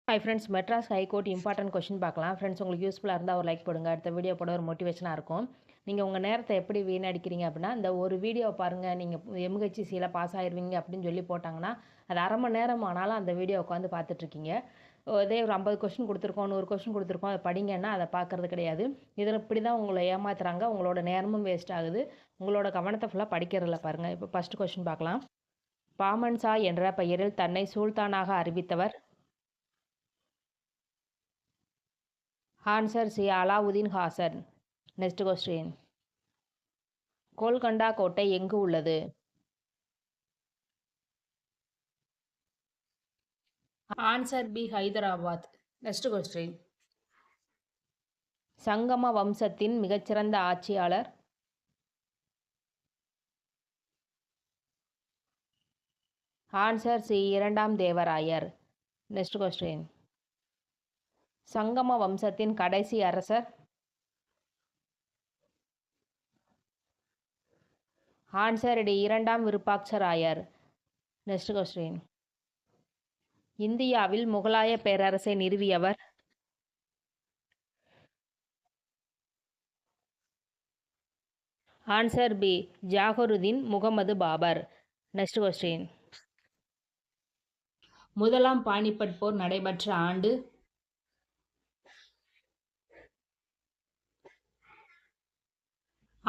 Hi friends, Madras high court important question பார்க்கலாம். Friends, உங்களுக்கு யூஸ்ஃபுல்லாக இருந்தால் ஒரு லைக் போடுங்க. அடுத்த வீடியோ போட ஒரு மோட்டிவேஷனாக இருக்கும். நீங்கள் உங்கள் நேரத்தை எப்படி வீணடிக்கிறீங்க அப்படின்னா, இந்த ஒரு வீடியோ பாருங்கள், நீங்கள் எம்ஹெச்சிசியில் பாஸ் ஆயிடுவீங்க அப்படின்னு சொல்லி போட்டாங்கன்னா, அது அரை மணி நேரம் ஆனாலும் அந்த வீடியோ உட்காந்து பார்த்துட்ருக்கீங்க. இதே ஒரு 50 கொஷின் கொடுத்துருக்கோம், 100 கொஷின் கொடுத்துருக்கோம், அதை படிங்கன்னா அதை பார்க்கறது கிடையாது. இதில் இப்படி தான் உங்களை ஏமாத்துறாங்க. உங்களோட நேரமும் வேஸ்ட் ஆகுது. உங்களோட கவனத்தை ஃபுல்லாக படிக்கிறதில்ல பாருங்கள். இப்போ ஃபஸ்ட்டு கொஷின் பார்க்கலாம். பாமன்சா என்ற பெயரில் தன்னை சுல்தானாக அறிவித்தவர்? Answer C. Alauddin Hasan. Next question. Golconda கோட்டை எங்கு உள்ளது? Answer B. Hyderabad. Next question. Sangama வம்சத்தின் மிகச்சிறந்த ஆட்சியாளர்? Answer C. இரண்டாம் தேவராயர். Next question. சங்கம வம்சத்தின் கடைசி அரசர்? Answer D. இரண்டாம் விருப்பாட்சராயர். Next question. இந்தியாவில் முகலாய பேரரசை நிறுவியவர்? Answer B. Zahiruddin Muhammad Babur. Next question. முதலாம் பானிபட் போர் நடைபெற்ற ஆண்டு?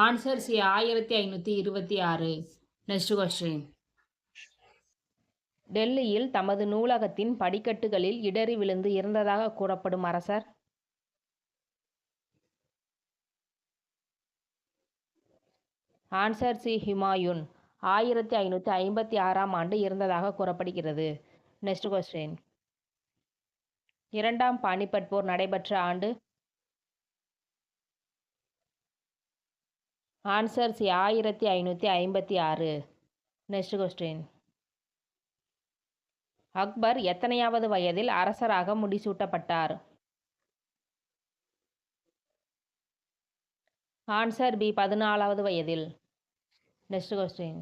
Answer C. 1526. Next question. டெல்லியில் தமது நூலகத்தின் படிக்கட்டுகளில் இடறி விழுந்து இறந்ததாக கூறப்படும் அரசர்? Answer C. ஹுமாயூன். 1556ஆம் ஆண்டு இறந்ததாக கூறப்படுகிறது. Next question. இரண்டாம் பானிபட் போர் நடைபெற்ற ஆண்டு? Answer C. 1556. Next question. Akbar எத்தனையாவது வயதில் அரசராக முடிசூட்டப்பட்டார்? Answer B. 14வது வயதில். Next question.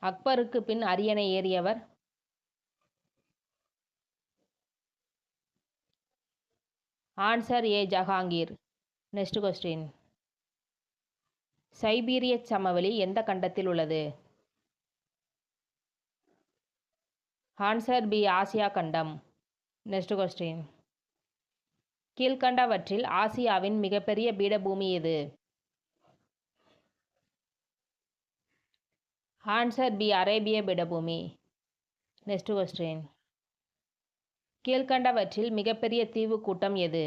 அக்பருக்கு பின் அரியணை ஏறியவர்? Answer A. Jahangir. Next question. சைபீரிய சமவெளி எந்த கண்டத்தில் உள்ளது? Answer B. ஆசியா கண்டம். Next question. கீழ்கண்டவற்றில் ஆசியாவின் மிகப்பெரிய பீடபூமி எது? Answer B. அரேபிய பீடபூமி. Next question. கீழ்கண்டவற்றில் மிகப்பெரிய தீவு கூட்டம் எது?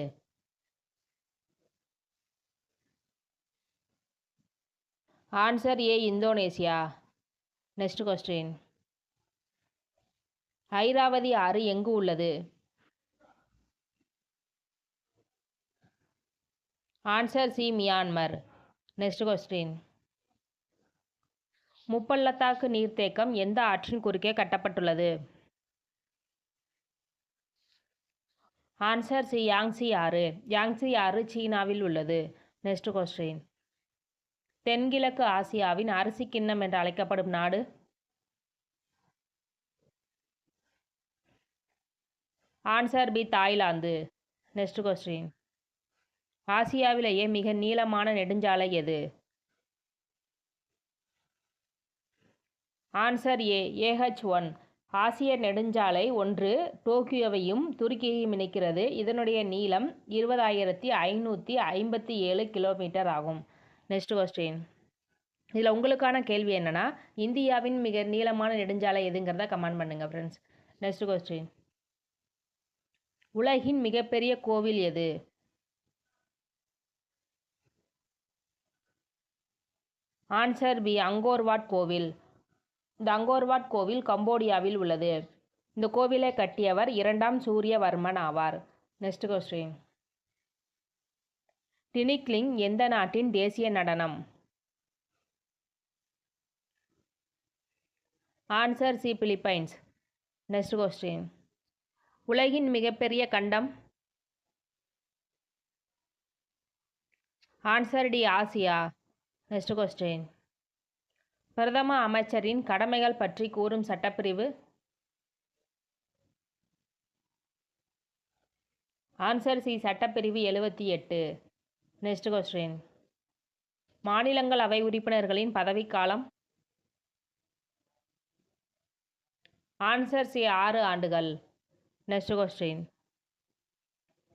Answer A. Indonesia. Next question. Irrawaddy ஆறு எங்கு உள்ளது? Answer C. Myanmar. Next question. முப்பள்ளத்தாக்கு நீர்த்தேக்கம் எந்த ஆற்றின் குறுக்கே கட்டப்பட்டுள்ளது? Answer C. யாங்சி ஆறு. யாங்சி ஆறு சீனாவில் உள்ளது. Next question. தென்கிழக்கு ஆசியாவின் அரிசி கிண்ணம் என்று அழைக்கப்படும் நாடு? Answer B. Thailand. Next question. ஆசியாவிலேயே மிக நீளமான நெடுஞ்சாலை எது? Answer A. AH1. ஆசிய நெடுஞ்சாலை ஒன்று டோக்கியோவையும் துருக்கியையும் இணைக்கிறது. இதனுடைய நீளம் 20,557 கிலோமீட்டர் ஆகும். Next question. இதில் உங்களுக்கான கேள்வி என்னென்னா, இந்தியாவின் மிக நீளமான நெடுஞ்சாலை எதுங்கிறத கமெண்ட் பண்ணுங்கள் ஃப்ரெண்ட்ஸ். Next question. உலகின் மிகப்பெரிய கோவில் எது? Answer B. அங்கோர்வாட் கோவில். இந்த அங்கோர்வாட் கோவில் கம்போடியாவில் உள்ளது. இந்த கோவிலை கட்டியவர் இரண்டாம் சூரியவர்மன் ஆவார். Next question. டினிக்லிங் எந்த நாட்டின் தேசிய நடனம்? Answer C. Philippines. Next question. உலகின் மிகப்பெரிய கண்டம்? Answer D. Asia. Next question. பிரதம அமைச்சரின் கடமைகள் பற்றி கூறும் சட்டப்பிரிவு? ஆன்சர் சி சட்டப்பிரிவு 78. Next question. மாநிலங்களவை உறுப்பினர்களின் பதவிக்காலம். ஆன்சர் சி 6 ஆண்டுகள். Next question.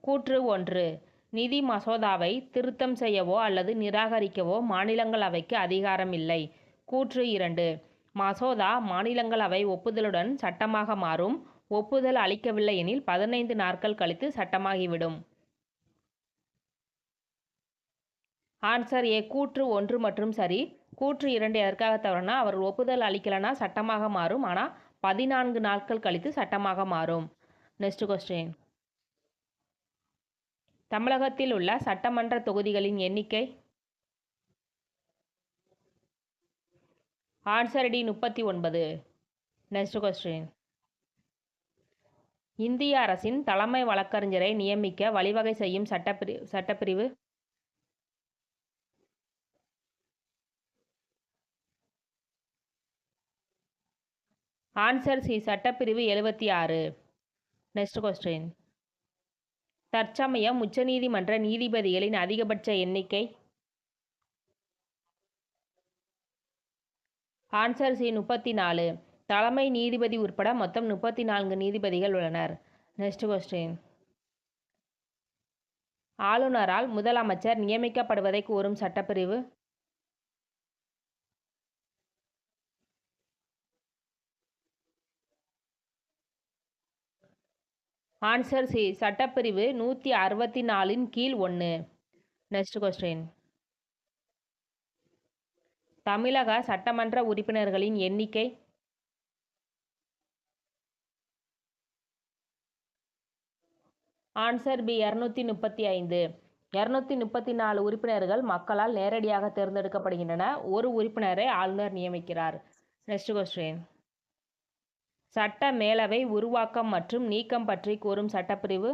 கூற்று 1. நிதி மசோதாவை திருத்தம் செய்யவோ அல்லது நிராகரிக்கவோ மாநிலங்களவைக்கு அதிகாரம் இல்லை. கூற்று 2. மசோதா மாநிலங்களவை ஒப்புதலுடன் சட்டமாக மாறும். ஒப்புதல் அளிக்கவில்லை எனில் 15 நாட்கள் கழித்து சட்டமாகிவிடும். ஆன்சர் ஏ கூற்று 1 மற்றும் சரி. கூற்று 2 எதற்காக தவறுனா, அவர்கள் ஒப்புதல் அளிக்கலைன்னா சட்டமாக மாறும், ஆனால் 14 நாட்கள் கழித்து சட்டமாக மாறும். Next question. தமிழகத்தில் உள்ள சட்டமன்ற தொகுதிகளின் எண்ணிக்கை. Answer D 39. Next question. இந்திய அரசின் தலைமை வழக்கறிஞரை நியமிக்க வழிவகை செய்யும் சட்டப்பிரிவு. ஆன்சர் சி சட்டப்பிரிவு 76. Next question. தற்சமயம் உச்சநீதிமன்ற நீதிபதிகளின் அதிகபட்ச எண்ணிக்கை. Answer C 34. தலைமை நீதிபதி உட்பட மொத்தம் 34 நீதிபதிகள் உள்ளனர். Next question. ஆளுநரால் முதலமைச்சர் நியமிக்கப்படுவதை கூறும் சட்டப்பிரிவு. ஆன்சர் சி சட்டப்பிரிவு 164 கீழ் 1. Next question. தமிழக சட்டமன்ற உறுப்பினர்களின் எண்ணிக்கை. Answer B 235. 234 உறுப்பினர்கள் மக்களால் நேரடியாக தேர்ந்தெடுக்கப்படுகின்றன. ஒரு உறுப்பினரை ஆளுநர் நியமிக்கிறார். Next question. சட்ட மேலவை உருவாக்கம் மற்றும் நீக்கம் பற்றி கூறும் சட்டப்பிரிவு.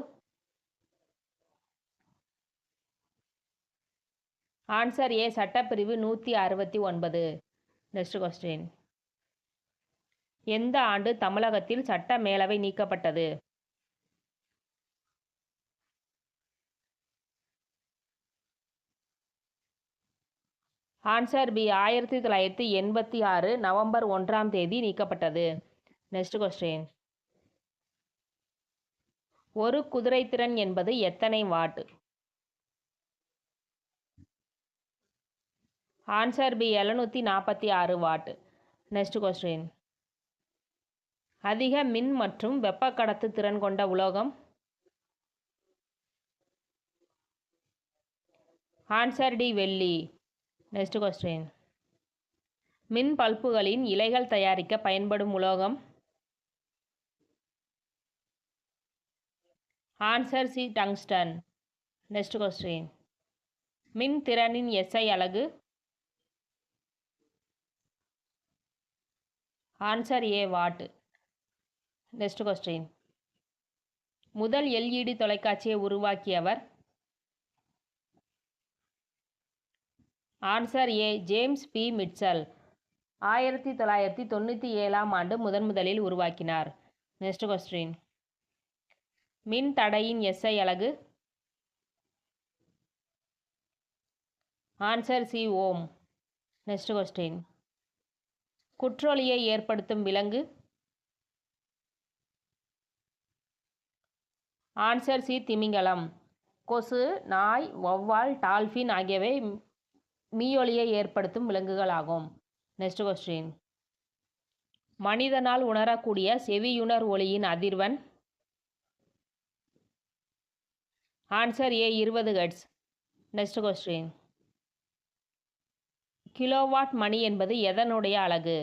ஆன்சர் ஏ சட்டப்பிரிவு 169. Next question. எந்த ஆண்டு தமிழகத்தில் சட்ட மேலவை நீக்கப்பட்டது. ஆன்சர் பி 1986 நவம்பர் 1ஆம் தேதி நீக்கப்பட்டது. Next question. ஒரு குதிரைத்திறன் என்பது எத்தனை watt. Answer B 746 watt. Next question. அதிக மின் மற்றும் வெப்ப கடத்து திறன் கொண்ட உலோகம். ஆன்சர் டி வெள்ளி. Next question. மின் பல்புகளின் இலைகள் தயாரிக்க பயன்படும் உலோகம். Answer C tungsten. Next question. மின் திறனின் எஸ்ஐ அலகு. Answer A watt. Next question. முதல் எல்இடி தொலைக்காட்சியை உருவாக்கியவர். Answer A James P Mitchell. 1997ஆம் ஆண்டு முதலில் உருவாக்கினார். Next question. மின் தடையின் எஸ்ஐ அலகு. Answer C ohm. Next question. குற்றொலியை ஏற்படுத்தும் விலங்கு. ஆன்சர் சி திமிங்கலம். கொசு, நாய், வௌவால், டால்ஃபின் ஆகியவை மீயொலியை ஏற்படுத்தும் விலங்குகளாகும். Next question. மனிதனால் உணரக்கூடிய செவியுணர் ஒலியின் அதிர்வெண். Answer A 20 hertz. Next question. Kilowatt மணி என்பது எதனுடைய அலகு.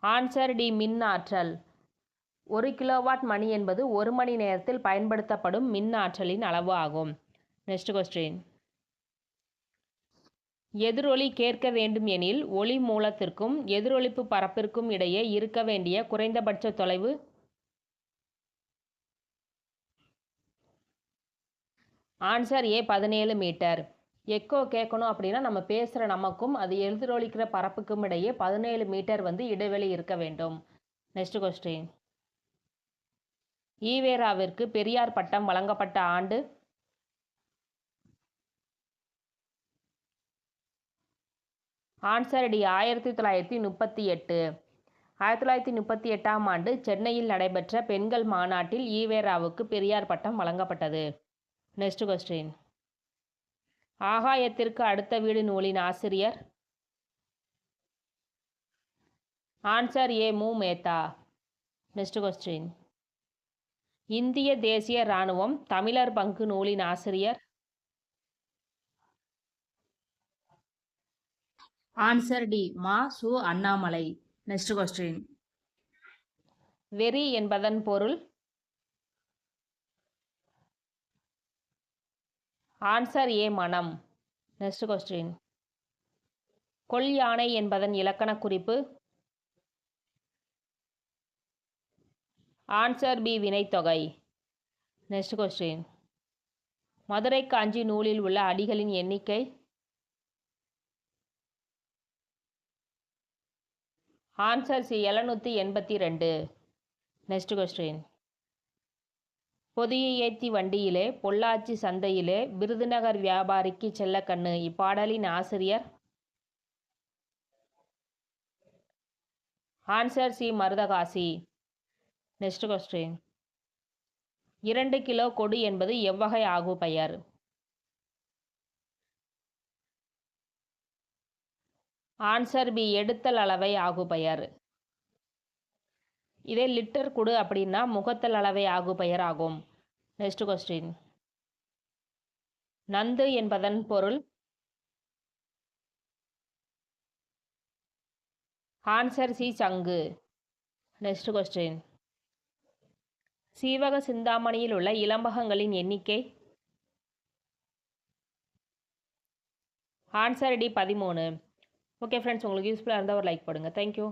ஆன்சர் டி மின் ஆற்றல். 1 கிலோவாட் மணி என்பது 1 மணி நேரத்தில் பயன்படுத்தப்படும் மின் ஆற்றலின் அளவு ஆகும். Next question. எதிரொலி கேட்க வேண்டும் எனில் ஒளி மூலத்திற்கும் எதிரொலிப்பு பரப்பிற்கும் இடையே இருக்க வேண்டிய குறைந்தபட்ச தொலைவு. Answer A 17 metre. எக்கோ கேட்கணும் அப்படின்னா நம்ம பேசுகிற நமக்கும் அது எதிரொலிக்கிற பரப்புக்கும் இடையே 17 மீட்டர் இடைவெளி இருக்க வேண்டும். Next question. ஈவேராவிற்கு பெரியார் பட்டம் வழங்கப்பட்ட ஆண்டு? Answer D 1938. 1938ஆம் ஆண்டு சென்னையில் நடைபெற்ற பெண்கள் மாநாட்டில் ஈவேராவுக்கு பெரியார் பட்டம் வழங்கப்பட்டது. Next question. ஆகாயத்திற்கு அடுத்த வீடு நூலின் ஆசிரியர்? Answer A M Mehta. Next question. இந்திய தேசிய இராணுவம் தமிழர் பங்கு நூலின் ஆசிரியர்? ஆன்சர் டி மா சு அண்ணாமலை. Next question. வெறி என்பதன் பொருள்? ஆன்சர் ஏ மனம். Next question. கொல் யானை என்பதன் இலக்கண குறிப்பு? ஆன்சர் பி வினைத்தொகை. Next question. மதுரை காஞ்சி நூலில் உள்ள அடிகளின் எண்ணிக்கை? Answer C 782. Next question. பொதியை ஏத்தி வண்டியிலே பொள்ளாச்சி சந்தையிலே விருதுநகர் வியாபாரிக்கு செல்ல கண்ணு இப்பாடலின் ஆசிரியர்? Answer C Marudhakasi. Next question. 2 kilo கொடு என்பது எவ்வகை ஆகு பெயர்? ஆன்சர் பி எடுத்தல் அளவை ஆகு பெயர். இதே லிட்டர் கொடு அப்படின்னா முகத்தல் அளவை ஆகு பெயர் ஆகும். Next question. நந்து என்பதன் பொருள்? ஆன்சர் சி சங்கு. Next question. சீவக சிந்தாமணியில் உள்ள இலம்பகங்களின் எண்ணிக்கை? Answer D 13. ஓகே ஃப்ரெண்ட்ஸ், உங்களுக்கு யூஸ்ஃபுல்லாக இருந்தால் ஒரு லைக் போடுங்க. தேங்க்யூ.